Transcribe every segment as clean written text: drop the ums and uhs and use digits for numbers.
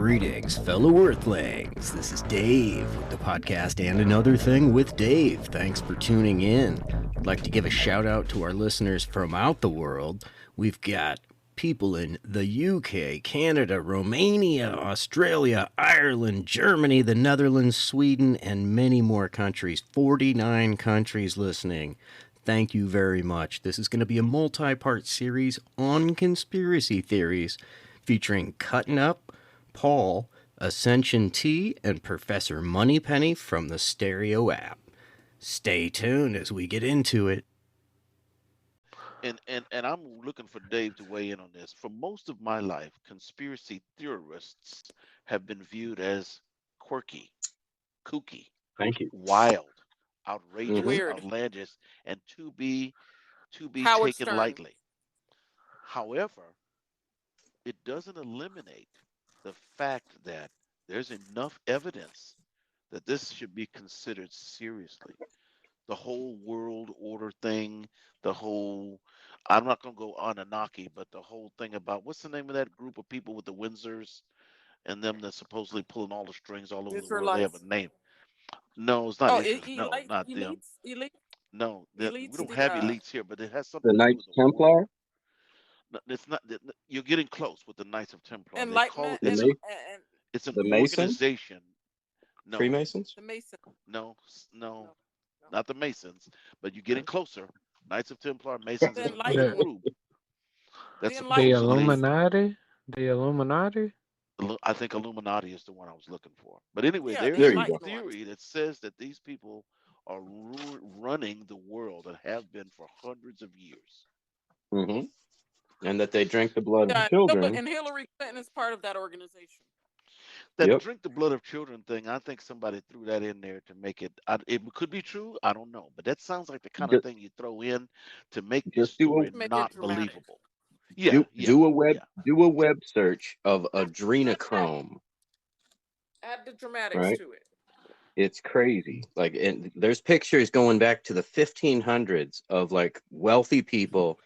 Greetings, fellow Earthlings. This is Dave with the podcast And Another Thing with Dave. Thanks for tuning in. I'd like to give a shout out to our listeners from out the world. We've got people in the UK, Canada, Romania, Australia, Ireland, Germany, the Netherlands, Sweden, and many more countries. 49 countries listening. Thank you very much. This is going to be a multi-part series on conspiracy theories featuring Cutting Up, Paul, Ascension T, and Professor Moneypenny from the Stereo app. Stay tuned as we get into it. And I'm looking for Dave to weigh in on this. For most of my life, conspiracy theorists have been viewed as quirky, kooky, Thank you. wild, outrageous, Weird. outlandish, and to be Howard taken Stern. lightly. However, it doesn't eliminate the fact that there's enough evidence that this should be considered seriously. The whole world order thing, the whole I'm not gonna go Anunnaki, but the whole thing about what's the name of that group of people with the Windsors and them that's supposedly pulling all the strings all over the world. They have Israelites. a name. No, it's not Oh, Israel. No, not them. No, we elites. don't have elites here, but it has The something to do Knights with the world. Templar, No, it's not. You're getting close with the Knights of Templar. They call Enlightenment it. the, and Ma- It's an the Masons, organization. No, Freemasons. the Mason. no, no, No, no. not the Masons. But you're getting closer. Knights of Templar, Masons. The It's another The, Enlightenment. group that's The the Enlightenment. supposedly. Illuminati? The Illuminati? I think Illuminati is the one I was looking for. But anyway, Yeah, there the is There a you go. enlightened ones. theory that says that these people are running the world and have been for hundreds of years. hmm And that they drink the blood of Yeah, children. and Hillary Clinton is part of that organization. That Yep. drink the blood of children thing, I think somebody threw that in there to make it. It could be true. I don't know, but that sounds like the kind of Just, thing you throw in to make this just story To make it not dramatic. believable. Yeah, yeah, yeah. do a web search of adrenochrome. Add the dramatics Right? to it. It's crazy. Like, and there's pictures going back to the 1500s of like wealthy people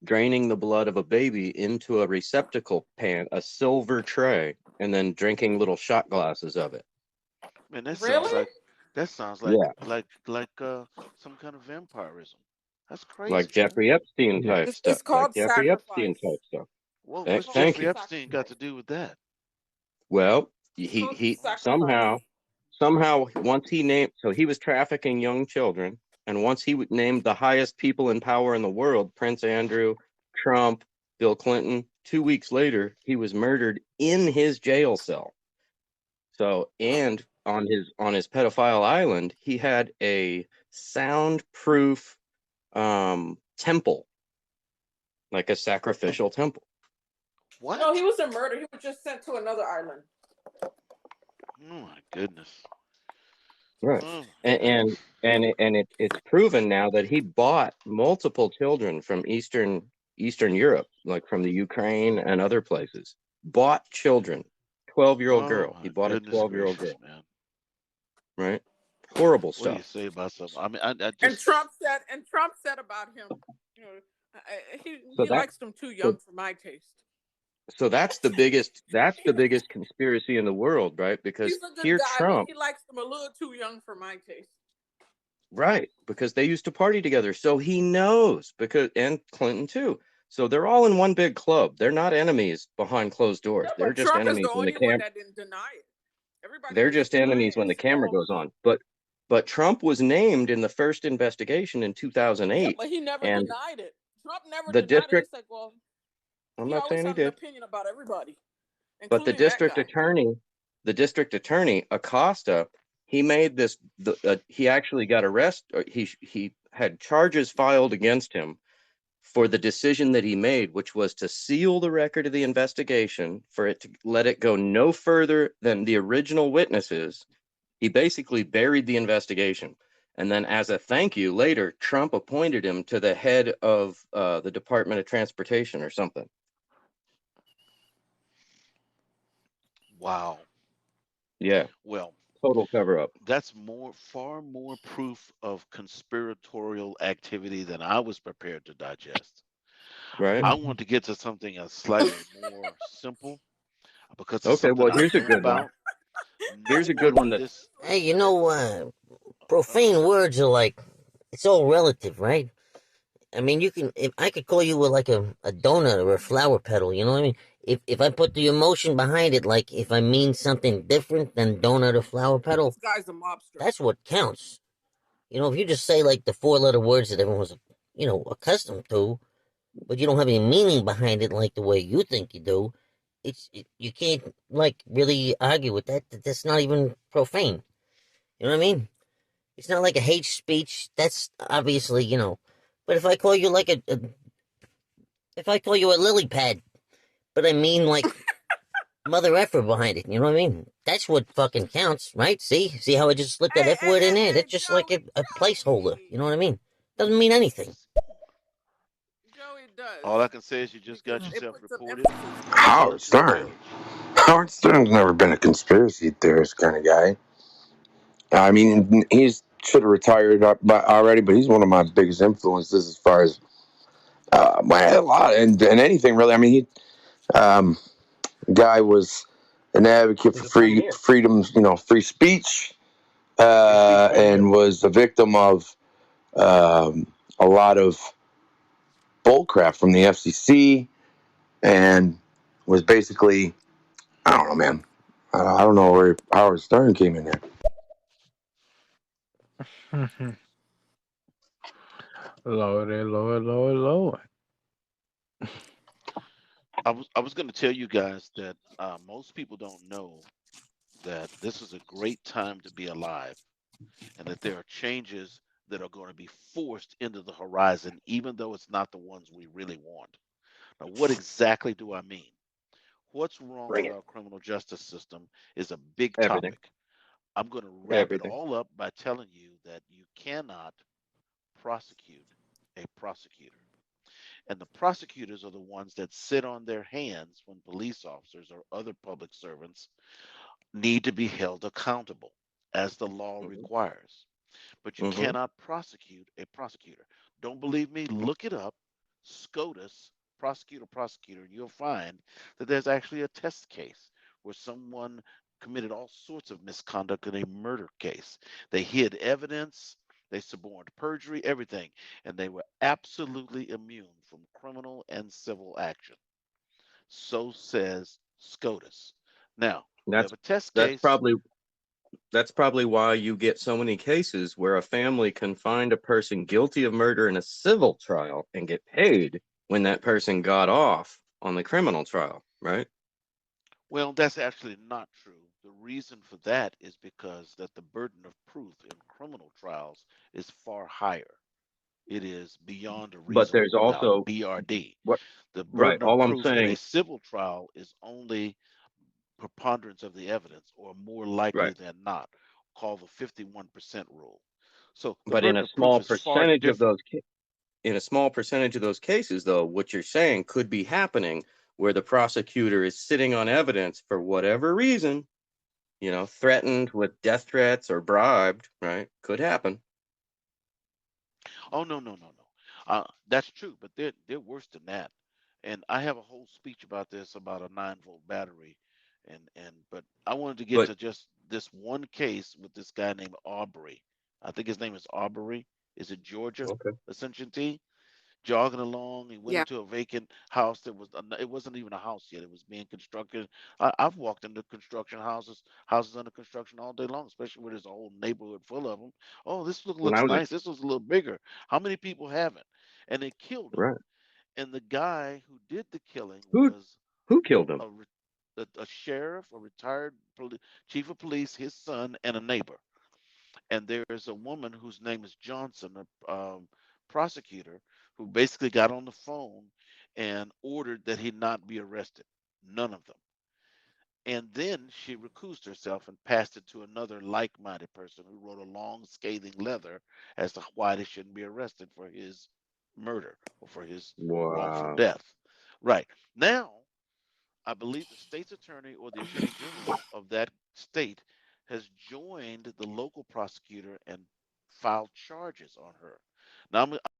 draining the blood of a baby into a receptacle pan, a silver tray, and then drinking little shot glasses of it. Man, that sounds Really? like Yeah, some kind of vampirism. That's like crazy, man. Jeffrey Epstein Yeah. type It's stuff. Like called Jeffrey Epstein sacrifice. type stuff. Well, It's what's called Thank Jeffrey you. Epstein got to sacrifice. do with that? Well, It's called he sacrifice. somehow once he named, so he was trafficking young children, and once he named the highest people in power in the world, Prince Andrew, Trump, Bill Clinton, 2 weeks later he was murdered in his jail cell. So, and on his pedophile island he had a soundproof temple, like a sacrificial temple. What? No, he was a murder. He was just sent to another island. Oh my goodness. Right. Oh my And goodness. it's proven now that he bought multiple children from Eastern Europe, like from the Ukraine and other places. Bought children. 12-year-old Oh girl. He my bought a goodness 12-year-old gracious, girl, man. right? Horrible What do you stuff. say about something? I mean, I And just Trump said about him, you know, So he that likes them too so young for my taste. so that's the biggest conspiracy in the world, right? Because He's a good here guy, but Trump, he likes them a little too young for my taste. right, because they used to party together. So he knows, because and Clinton too. So they're all in one big club. They're not enemies behind closed doors. Yeah, They're but just Trump is the enemies when the only one cam that didn't deny it. Everybody they're else is just denying enemies when it. the camera goes on. But Trump was named in the first investigation in Yeah, 2008, but he never and denied it. Trump never the denied it. district He's like, well, I'm he not always saying he had an did, opinion about everybody, but including that guy. the district attorney Acosta, he made he actually got arrested. He had charges filed against him for the decision that he made, which was to seal the record of the investigation, for it to let it go no further than the original witnesses. He basically buried the investigation. And then, as a thank you, later, Trump appointed him to the head of the Department of Transportation or something. wow. Yeah, Well, total cover up. that's far more proof of conspiratorial activity than I was prepared to digest. Right? I want to get to something slightly more simple. because it's Okay, something well, I've here's a known good one. about. Here's No a good one one in that this. Hey, Uh huh. profane words are like, it's all relative, right? I mean, if I could call you like a donut or a flower petal, you know what I mean? If I put the emotion behind it, like if I mean something different than donut or flower petal, This guy's a mobster. that's what counts. If you just say like the four-letter words that everyone's, accustomed to, but you don't have any meaning behind it like the way you think you do, you can't like really argue with that. That's not even profane. You know what I mean? It's not like a hate speech. That's obviously, But if I call you a lily pad, but I mean like mother effer behind it, you know what I mean? That's what fucking counts, right? See how I just slipped that Hey, F hey, word in hey, there? hey, That's just like Joey, a placeholder. You know what I Joey, mean? Doesn't mean anything. Joey, it does All I can say is you just because got it yourself puts some reported, emphasis and I'm on gonna it. Howard let you Stern. go. Howard Stern's never been a conspiracy theorist kind of guy. I mean, he's should have retired already, but he's one of my biggest influences as far as a lot and anything really. I mean, um, guy was an advocate he's for a pioneer, freedoms, free speech, free speech pioneer. and was a victim of a lot of bullcrap from the FCC, and was basically, I don't know, man. I don't know where Howard Stern came in there. Lordy, Lord, Lord, Lord. I was gonna tell you guys that most people don't know that this is a great time to be alive, and that there are changes that are going to be forced into the horizon, even though it's not the ones we really want. Now, what exactly do I mean? What's wrong Bring with it. our criminal justice system is a big Everything. topic. I'm going to wrap it Everything. all up by telling you that you cannot prosecute a prosecutor. And the prosecutors are the ones that sit on their hands when police officers or other public servants need to be held accountable, as the law Hmm. requires. But you Hmm. cannot prosecute a prosecutor. Don't believe me? Look it up. SCOTUS, prosecutor, and you'll find that there's actually a test case where someone committed all sorts of misconduct in a murder case. They hid evidence, they suborned perjury, everything, and they were absolutely immune from criminal and civil action. So says SCOTUS. Now, we That's have a test that's case. probably that's probably why you get so many cases where a family can find a person guilty of murder in a civil trial and get paid when that person got off on the criminal trial, right? Well, that's actually not true. The reason for that is because that the burden of proof in criminal trials is far higher. It is beyond a But there's reasonable doubt, also BRD. what The right. burden of All I'm proof in a saying, civil trial is only preponderance of the evidence, or more likely right. than not, called the 51% rule. So the But in burden a of proof small is far percentage of different. those in a small percentage of those cases, though, what you're saying could be happening where the prosecutor is sitting on evidence for whatever reason, threatened with death threats or bribed, right? Could happen. Oh, no, no, no, no. That's true, but they're worse than that. And I have a whole speech about this, about a 9-volt battery, and but I wanted to get But to just this one case with this guy named Aubrey. I think his name is Aubrey. Is it Georgia? okay. Ascension T. Jogging along, he went Yeah. into a vacant house that was it wasn't even a house yet. It was being constructed. I've walked into construction houses under construction all day long, especially where there's a whole neighborhood full of them. Oh, this When I looks was a nice. This was a little bigger. How many people haven't? And they killed him. right, And the guy who did the killing who was who killed him? a sheriff, a retired chief of police, his son, and a neighbor. And there's a woman whose name is Johnson, a prosecutor, who basically got on the phone and ordered that he not be arrested. None of them. And then she recused herself and passed it to another like minded person who wrote a long, scathing letter as to why they shouldn't be arrested for his murder or for his wrongful Wow. death. Right. Now, I believe the state's attorney or the attorney general of that state has joined the local prosecutor and filed charges on her. Now,